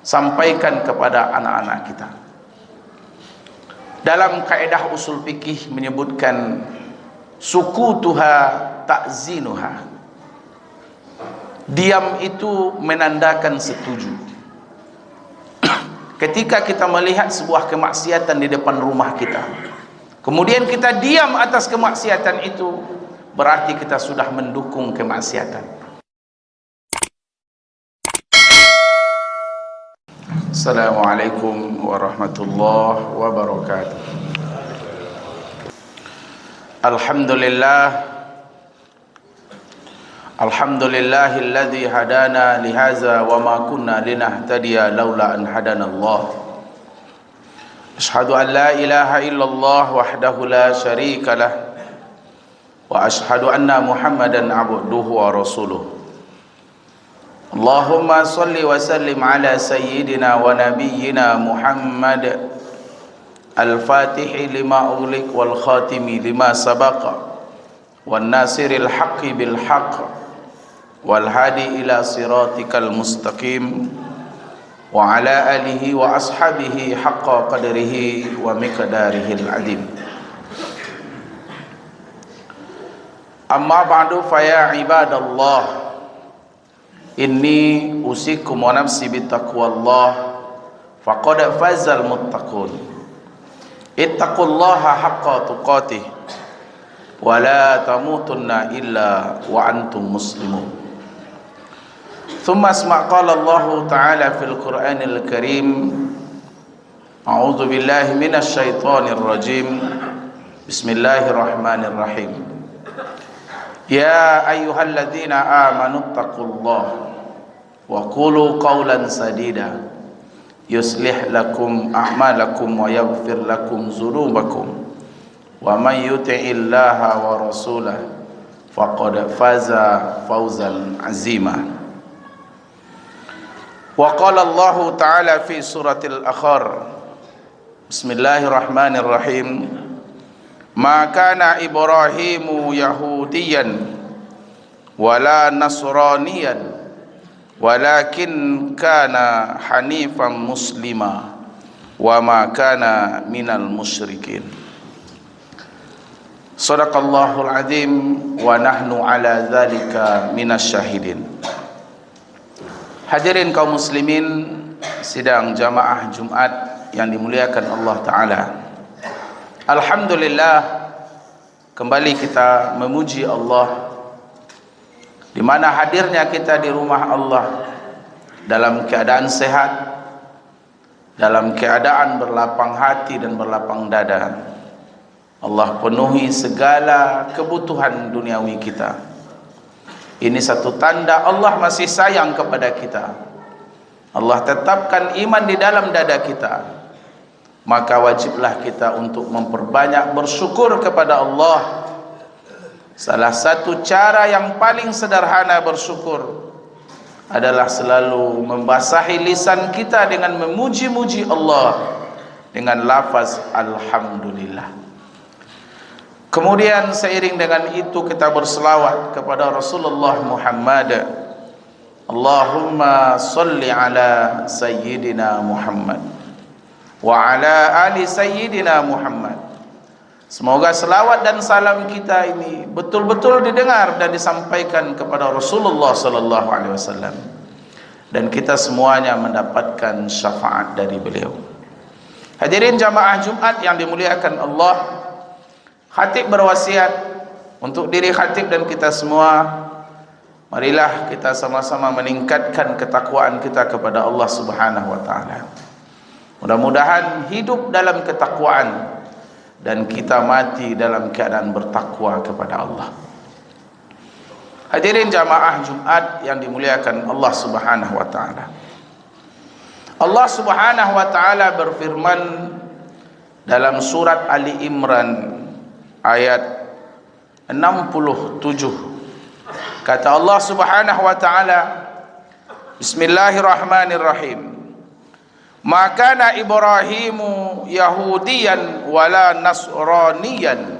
sampaikan kepada anak-anak kita. Dalam kaedah usul fikih menyebutkan sukutuha ta'zinuha. Diam itu menandakan setuju. Ketika kita melihat sebuah kemaksiatan di depan rumah kita, kemudian kita diam atas kemaksiatan itu, berarti kita sudah mendukung kemaksiatan. Assalamualaikum warahmatullahi wabarakatuh. Alhamdulillahilladzi hadana lihaza wa ma kunna linahtadiya laula an hadanallah. Asyhadu an la ilaha illallah wahdahu la syarika lah wa asyhadu anna Muhammadan abduhu wa rasuluh. Allahumma salli wa sallim ala sayyidina wa nabiyyina Muhammad al-fatihi lima ughliq wal khatimi lima sabaqa wan nasiril haqqi bil haqq wal hadi ila siratikal mustaqim wa ala alihi wa ashabihi haqqa qadrihi wa miqdarihil adim. Amma ba'du fa ya ibadallah, inni usikum wa nafsi bittaqwallah faqad fazal muttaqun. Ittaqullaha haqqa tuqatih wa la tamutunna illa wa antum muslimun. Thumma asma' qala Allah ta'ala fil Qur'anil Karim, a'udzu billahi minasy syaithanir rajim. Bismillahirrahmanirrahim. Ya ayyuhalladzina amanu taqullaha wa qulu qawlan sadida yuslih lakum a'malakum wa yaghfir lakum dzunubakum wa may yuti'illaha wa rasulahu faqad faza fawzan azima. Wa qala Allah ta'ala fi suratil Akhar, bismillahirrahmanirrahim, ma kana Ibrahimu yahudiyan wala nasraniyan walakin kana hanifan muslima wa ma kana minal musyrikin. Sadaqallahul azim wa nahnu ala dzalika minasyahidin. Hadirin kaum muslimin sidang jamaah Jumat yang dimuliakan Allah Ta'ala, alhamdulillah, kembali kita memuji Allah di mana hadirnya kita di rumah Allah dalam keadaan sehat, dalam keadaan berlapang hati dan berlapang dada. Allah penuhi segala kebutuhan duniawi kita. Ini satu tanda Allah masih sayang kepada kita. Allah tetapkan iman di dalam dada kita. Maka wajiblah kita untuk memperbanyak bersyukur kepada Allah. Salah satu cara yang paling sederhana bersyukur adalah selalu membasahi lisan kita dengan memuji-muji Allah dengan lafaz alhamdulillah. Kemudian seiring dengan itu kita berselawat kepada Rasulullah Muhammad. Allahumma salli ala sayyidina Muhammad wa ala ali sayyidina Muhammad. Semoga selawat dan salam kita ini betul-betul didengar dan disampaikan kepada Rasulullah sallallahu alaihi wasallam, dan kita semuanya mendapatkan syafaat dari beliau. Hadirin jamaah Jumat yang dimuliakan Allah, khatib berwasiat untuk diri khatib dan kita semua, marilah kita sama-sama meningkatkan ketakwaan kita kepada Allah Subhanahu wa taala. Mudah-mudahan hidup dalam ketakwaan dan kita mati dalam keadaan bertakwa kepada Allah. Hadirin jamaah Jumat yang dimuliakan Allah Subhanahu wa taala. Allah Subhanahu wa taala berfirman dalam surat Ali Imran ayat 67. Kata Allah Subhanahu wa taala, bismillahirrahmanirrahim, maka kana Ibrahimu yahudiyan wala nasraniyan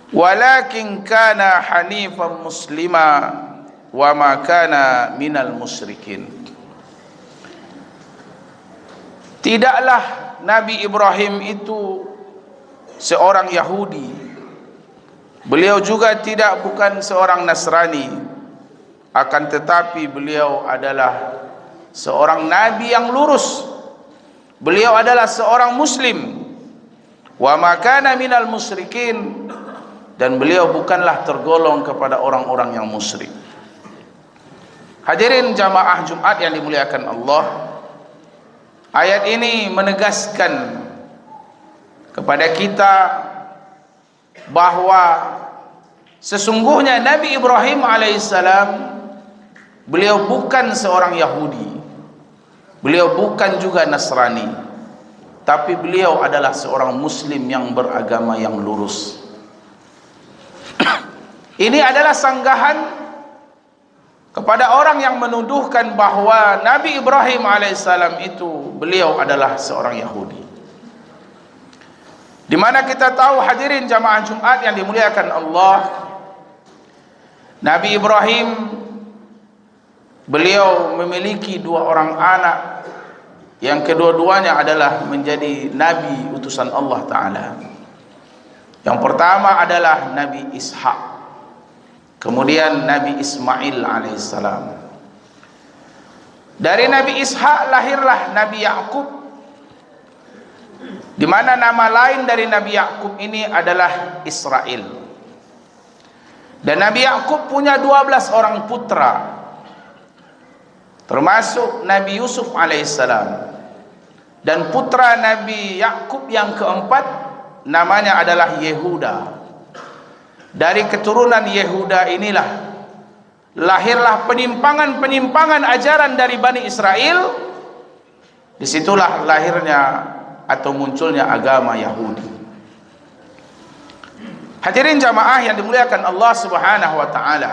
walakin kana hanifan muslima wa ma kana minal musyrikin. tidaklah Nabi Ibrahim itu seorang Yahudi, beliau juga bukan seorang Nasrani, akan tetapi beliau adalah seorang nabi yang lurus. Beliau adalah seorang muslim. Wa ma kana minal musyrikin, dan beliau bukanlah tergolong kepada orang-orang yang musyrik. Hadirin jamaah Jumat yang dimuliakan Allah, ayat ini menegaskan kepada kita bahwa sesungguhnya Nabi Ibrahim alaihissalam, beliau bukan seorang Yahudi, beliau bukan juga Nasrani, tapi beliau adalah seorang muslim yang beragama yang lurus. Ini adalah sanggahan kepada orang yang menuduhkan bahwa Nabi Ibrahim alaihissalam itu beliau adalah seorang Yahudi. Di mana kita tahu, hadirin jamaah Jumat yang dimuliakan Allah, Nabi Ibrahim beliau memiliki 2 orang anak yang kedua-duanya adalah menjadi nabi utusan Allah Ta'ala. Yang pertama adalah Nabi Ishak, kemudian Nabi Ismail alaihissalam. Dari Nabi Ishak lahirlah Nabi Yakub, di mana nama lain dari Nabi Yakub ini adalah Israel. Dan Nabi Yakub punya 12 orang putra, termasuk Nabi Yusuf alaihissalam. Dan putra Nabi Yakub yang keempat namanya adalah Yehuda. Dari keturunan Yehuda inilah lahirlah penyimpangan-penyimpangan ajaran dari Bani Israel. Disitulah lahirnya atau munculnya agama Yahudi. Hadirin jamaah yang dimuliakan Allah Subhanahu wa taala,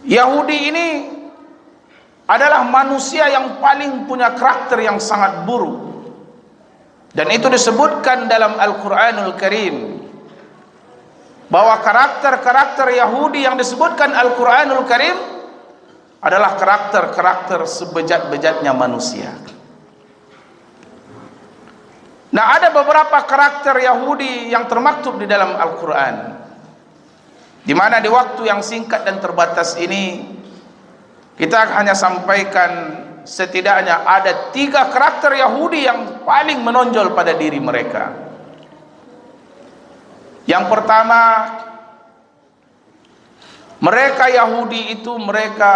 Yahudi ini adalah manusia yang paling punya karakter yang sangat buruk, dan itu disebutkan dalam Al-Quranul Karim bahwa karakter-karakter Yahudi yang disebutkan Al-Quranul Karim adalah karakter-karakter sebejat-bejatnya manusia. Nah, ada beberapa karakter Yahudi yang termaktub di dalam Al-Quran, di mana di waktu yang singkat dan terbatas ini kita hanya sampaikan setidaknya ada 3 karakter Yahudi yang paling menonjol pada diri mereka. Yang pertama, mereka Yahudi itu mereka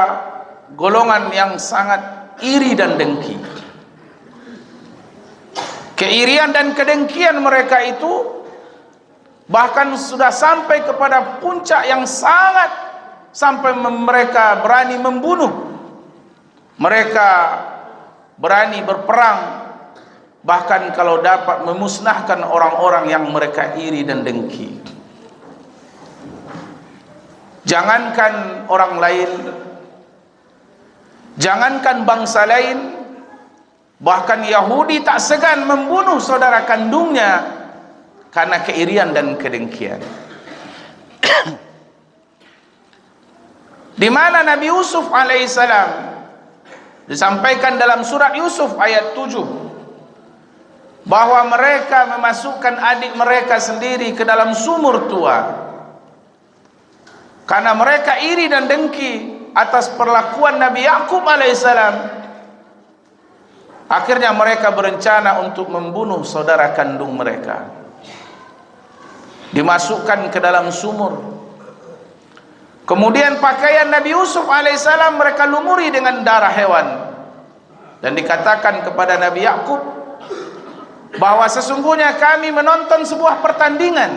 golongan yang sangat iri dan dengki. Keirian dan kedengkian mereka itu bahkan sudah sampai kepada puncak yang sangat, sampai mereka berani membunuh, mereka berani berperang, bahkan kalau dapat memusnahkan orang-orang yang mereka iri dan dengki. Jangankan orang lain, jangankan bangsa lain, bahkan Yahudi tak segan membunuh saudara kandungnya karena keirian dan kedengkian. Di mana Nabi Yusuf alaihissalam disampaikan dalam surat Yusuf ayat 7 bahwa mereka memasukkan adik mereka sendiri ke dalam sumur tua karena mereka iri dan dengki atas perlakuan Nabi Yakub alaihissalam. Akhirnya mereka berencana untuk membunuh saudara kandung mereka, dimasukkan ke dalam sumur. Kemudian pakaian Nabi Yusuf alaihissalam mereka lumuri dengan darah hewan, dan dikatakan kepada Nabi Yakub bahwa sesungguhnya kami menonton sebuah pertandingan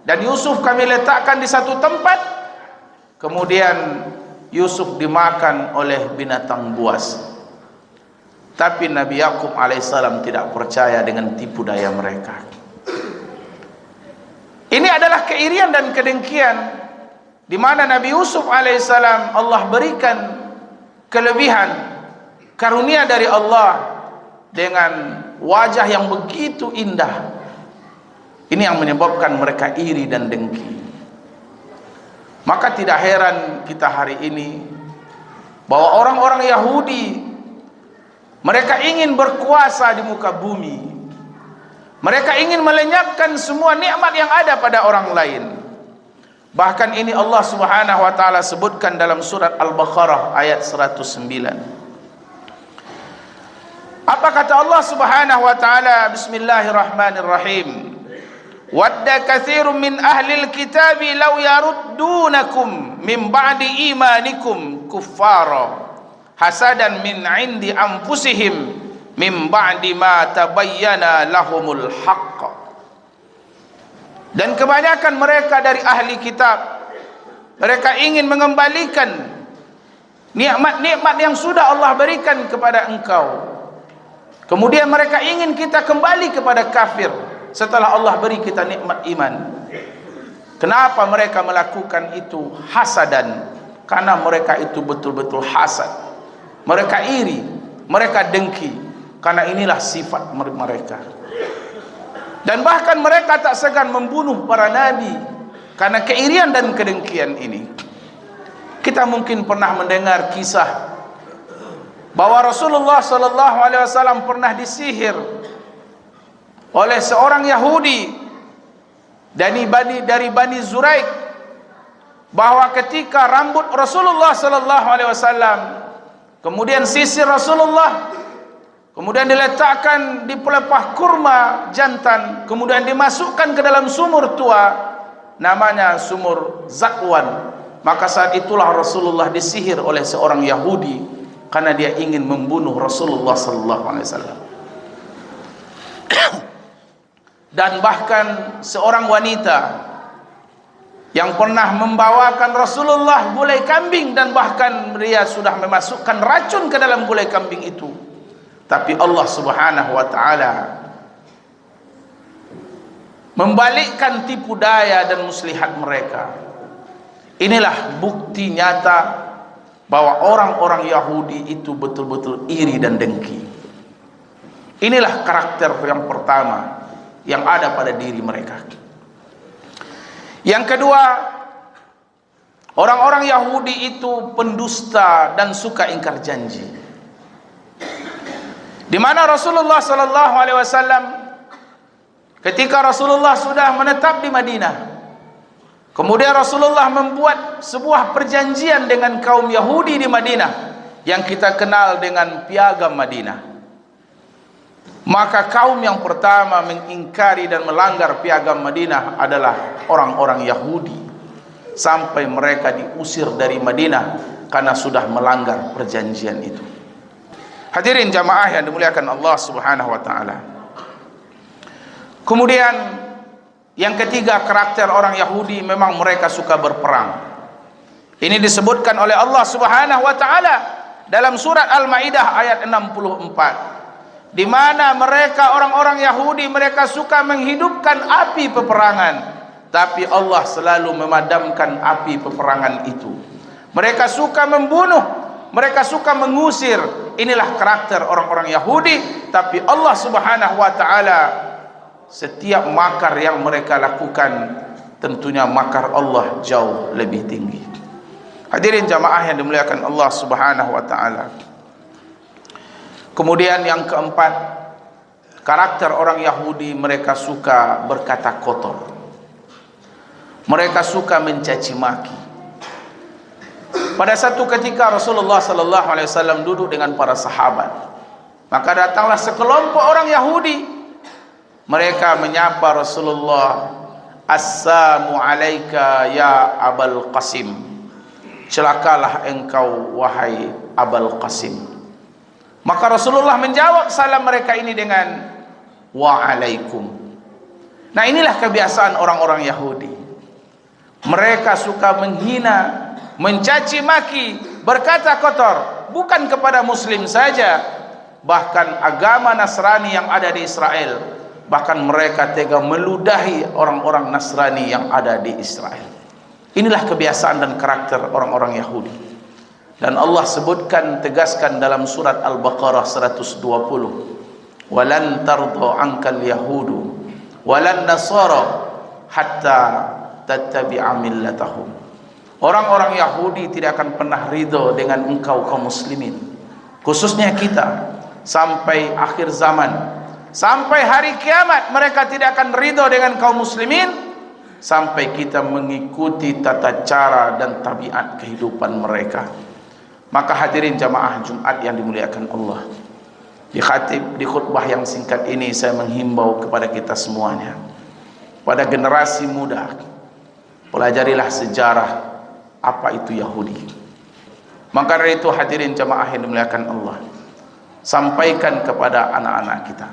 dan Yusuf kami letakkan di satu tempat, kemudian Yusuf dimakan oleh binatang buas. Tapi Nabi Yakub alaihissalam tidak percaya dengan tipu daya mereka. Ini adalah keirian dan kedengkian, di mana Nabi Yusuf alaihissalam Allah berikan kelebihan karunia dari Allah dengan wajah yang begitu indah. Ini yang menyebabkan mereka iri dan dengki. Maka tidak heran kita hari ini bahwa orang-orang Yahudi Mereka ingin berkuasa di muka bumi. Mereka ingin melenyapkan semua nikmat yang ada pada orang lain. Bahkan ini Allah Subhanahu wa taala sebutkan dalam surat Al-Baqarah ayat 109. Apa kata Allah Subhanahu wa taala? Bismillahirrahmanirrahim. Wadda katsirun min ahlil kitabi law yaruddunakum min ba'di imanikum kuffara hasadan min 'indi anfusihim min ba'di ma tabayyana lahumul haqq. Dan kebanyakan mereka dari ahli kitab, mereka ingin mengembalikan nikmat-nikmat yang sudah Allah berikan kepada engkau. Kemudian mereka ingin kita kembali kepada kafir setelah Allah beri kita nikmat iman. Kenapa mereka melakukan itu? Hasadan, karena mereka itu betul-betul hasad. Mereka iri, mereka dengki, karena inilah sifat mereka. Dan bahkan mereka tak segan membunuh para nabi karena keirian dan kedengkian ini. Kita mungkin pernah mendengar kisah bahwa Rasulullah sallallahu alaihi wasallam pernah disihir oleh seorang Yahudi dari Bani Zuraik, bahwa ketika rambut Rasulullah sallallahu alaihi wasallam kemudian sisir Rasulullah, kemudian diletakkan di pelepah kurma jantan, kemudian dimasukkan ke dalam sumur tua, namanya sumur Zakwan. Maka saat itulah Rasulullah disihir oleh seorang Yahudi karena dia ingin membunuh Rasulullah sallallahu alaihi wasallam. Dan bahkan seorang wanita yang pernah membawakan Rasulullah gulai kambing, dan bahkan dia sudah memasukkan racun ke dalam gulai kambing itu, tapi Allah Subhanahu wa taala membalikkan tipu daya dan muslihat mereka. Inilah bukti nyata bahwa orang-orang Yahudi itu betul-betul iri dan dengki. Inilah karakter yang pertama yang ada pada diri mereka. Yang kedua, orang-orang Yahudi itu pendusta dan suka ingkar janji. Di mana Rasulullah sallallahu alaihi wasallam ketika Rasulullah sudah menetap di Madinah, kemudian Rasulullah membuat sebuah perjanjian dengan kaum Yahudi di Madinah yang kita kenal dengan Piagam Madinah. Maka kaum yang pertama mengingkari dan melanggar Piagam Madinah adalah orang-orang Yahudi, sampai mereka diusir dari Madinah karena sudah melanggar perjanjian itu. Hadirin jamaah yang dimuliakan Allah Subhanahu wa taala. Kemudian yang ketiga, karakter orang Yahudi memang mereka suka berperang. Ini disebutkan oleh Allah Subhanahu wa taala dalam surat Al-Maidah ayat 64. Di mana mereka orang-orang Yahudi mereka suka menghidupkan api peperangan, tapi Allah selalu memadamkan api peperangan itu. Mereka suka membunuh, mereka suka mengusir. Inilah karakter orang-orang Yahudi. Tapi Allah Subhanahu wa taala, setiap makar yang mereka lakukan, tentunya makar Allah jauh lebih tinggi. Hadirin jamaah yang dimuliakan Allah Subhanahu wa taala. Kemudian yang keempat, karakter orang Yahudi, mereka suka berkata kotor. Mereka suka mencaci maki. Pada satu ketika Rasulullah sallallahu alaihi wasallam duduk dengan para sahabat, maka datanglah sekelompok orang Yahudi. Mereka menyapa Rasulullah, "Assalamu alayka ya Abul Qasim." Celakalah engkau wahai Abul Qasim. Maka Rasulullah menjawab salam mereka ini dengan wa'alaikum. Nah, inilah kebiasaan orang-orang Yahudi. Mereka suka menghina, mencaci maki, berkata kotor, bukan kepada muslim saja, bahkan agama Nasrani yang ada di Israel. Bahkan mereka tega meludahi orang-orang Nasrani yang ada di Israel. Inilah kebiasaan dan karakter orang-orang Yahudi. Dan Allah sebutkan, tegaskan dalam surat Al-Baqarah 120, "Walan tarda 'ankal yahudu walan nasara hatta tattabi'a millatahum." Orang-orang Yahudi tidak akan pernah ridho dengan engkau kaum muslimin, khususnya kita, sampai akhir zaman, sampai hari kiamat mereka tidak akan ridho dengan kaum muslimin, sampai kita mengikuti tata cara dan tabiat kehidupan mereka. Maka hadirin jamaah Jumat yang dimuliakan Allah, di khutbah yang singkat ini saya menghimbau kepada kita semuanya, pada generasi muda, pelajarilah sejarah apa itu Yahudi. Maka dari itu hadirin jamaah yang dimuliakan Allah, sampaikan kepada anak-anak kita.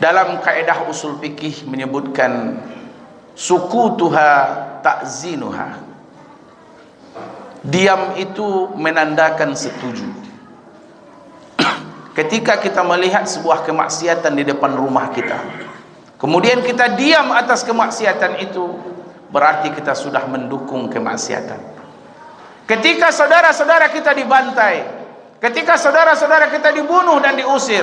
Dalam kaidah usul fikih menyebutkan sukutuha ta'zinuha. Diam itu menandakan setuju. Ketika kita melihat sebuah kemaksiatan di depan rumah kita, kemudian kita diam atas kemaksiatan itu, berarti kita sudah mendukung kemaksiatan. Ketika saudara-saudara kita dibantai, ketika saudara-saudara kita dibunuh dan diusir,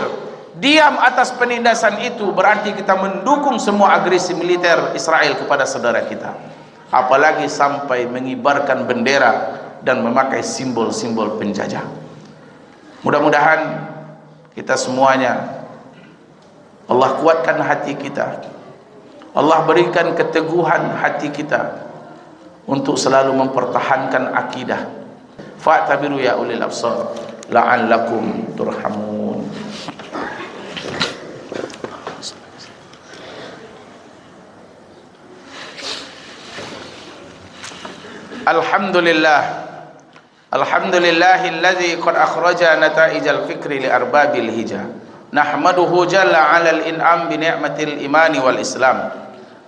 diam atas penindasan itu berarti kita mendukung semua agresi militer Israel kepada saudara kita. Apalagi sampai mengibarkan bendera dan memakai simbol-simbol penjajah. Mudah-mudahan kita semuanya, Allah kuatkan hati kita, Allah berikan keteguhan hati kita untuk selalu mempertahankan akidah. Fa'tabiru ya ulil absar la'allakum turhamun. Alhamdulillah, alhamdulillahilladzi qad akhraja nata'ijal fikri li arbabil hija. Nahmaduhu jalla 'alal in'am bi ni'matil imani wal islam.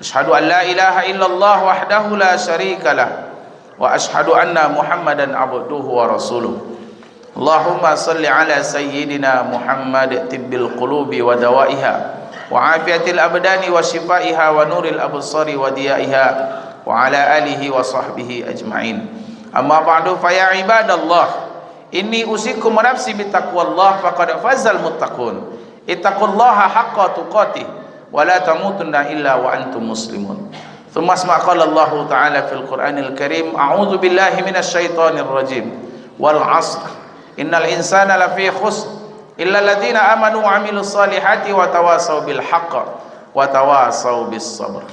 Asyhadu an la ilaha illallah wahdahu la syarika lah, wa asyhadu anna Muhammadan abduhu wa rasuluh. Allahumma salli ala sayyidina Muhammad tibbil qulubi wa dawaiha wa afiyatil abdani wa shifaiha wa nuril absari wa diyaiha wa ala alihi wa sahbihi ajma'in. Amma ba'du, fa ya ibadallah, inni usikum nafsi bittaqwallah faqad fazal muttaqun. Ittaqullaha haqqa tuqatih wa la tamutunna illa wa antum muslimun. Thumma asma' qala Allah ta'ala fil Qur'anil Karim, a'udzu billahi minasy syaithanir rajim. Wal 'ashr innal insana lafi khusr illa alladziina amanu wa 'amilus salihati wa tawasaw bil haqq wa tawasaw bis sabr.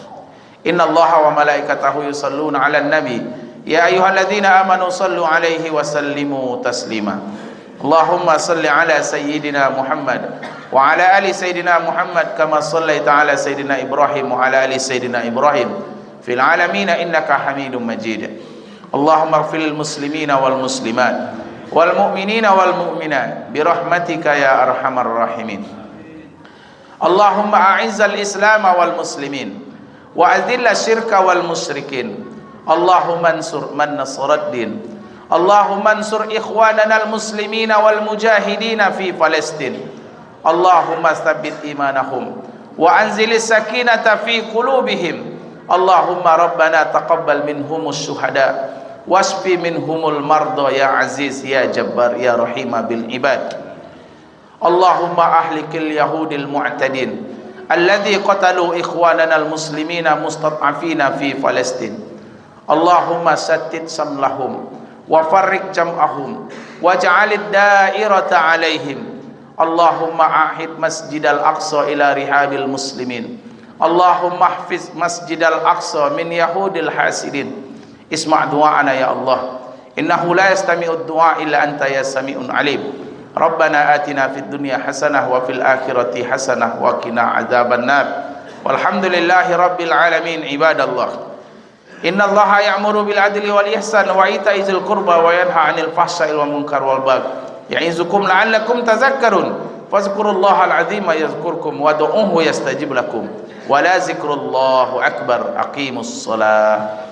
Innallaha wa malaikatahu yusalluna 'alan nabi ya ayyuhalladzina amanu sallu 'alaihi wa sallimu taslima. Allahumma salli 'ala sayyidina Muhammad wa 'ala ali sayyidina Muhammad kama sallaita 'ala sayyidina Ibrahim wa 'ala ali sayyidina Ibrahim fil 'alamin innaka Hamidum Majid. Allahumma ighfir lil muslimina wal muslimat wal mu'minina wal mu'minat bi rahmatika ya arhamar rahimin. Allahumma a'izzal islam wal muslimin wa adhilla syirka wal musyrikin. Allahumma ansur man nasarad din. Allahumma ansur ikhwanana al muslimina wal mujahidina fi Palestin. Allahumma tsabbit imanahum wa anzilis sakinata fi qulubihim. Allahumma rabbana taqabbal minhumus syuhada wasfi minhumul marda ya aziz ya jabbar ya rahima bil ibad. Allahumma ahlikil yahudil mu'tadin alladhi qatalu ikhwanana al muslimina mustad'afina fi Palestin. Allahumma sattid samlahum wa farriq jam'ahum waj'alid da'irata alaihim. Allahumma ahid masjidal aqsa ila rihabil muslimin. Allahumma ahfiz masjidal aqsa min yahudil hasidin. Isma' du'ana ya Allah, innahu la yastami'ud du'a illa anta ya sami'un alim. Rabbana atina fid dunya hasanah wa fil akhirati hasanah wa qina adzaban nar. Walhamdulillahi rabbil alamin. Ibadallah, innallaha ya'muru bil adli wal ihsan wa ita'i dzil qurba wa yanha 'anil fahsya'i wal munkar wal baghi ya'izukum la'allakum tadhakkarun. Fadhkurullaha al-'azima yadhkurkum wad'uuhu yastajib lakum wa la dzikrullahi akbar. Aqimus shalah.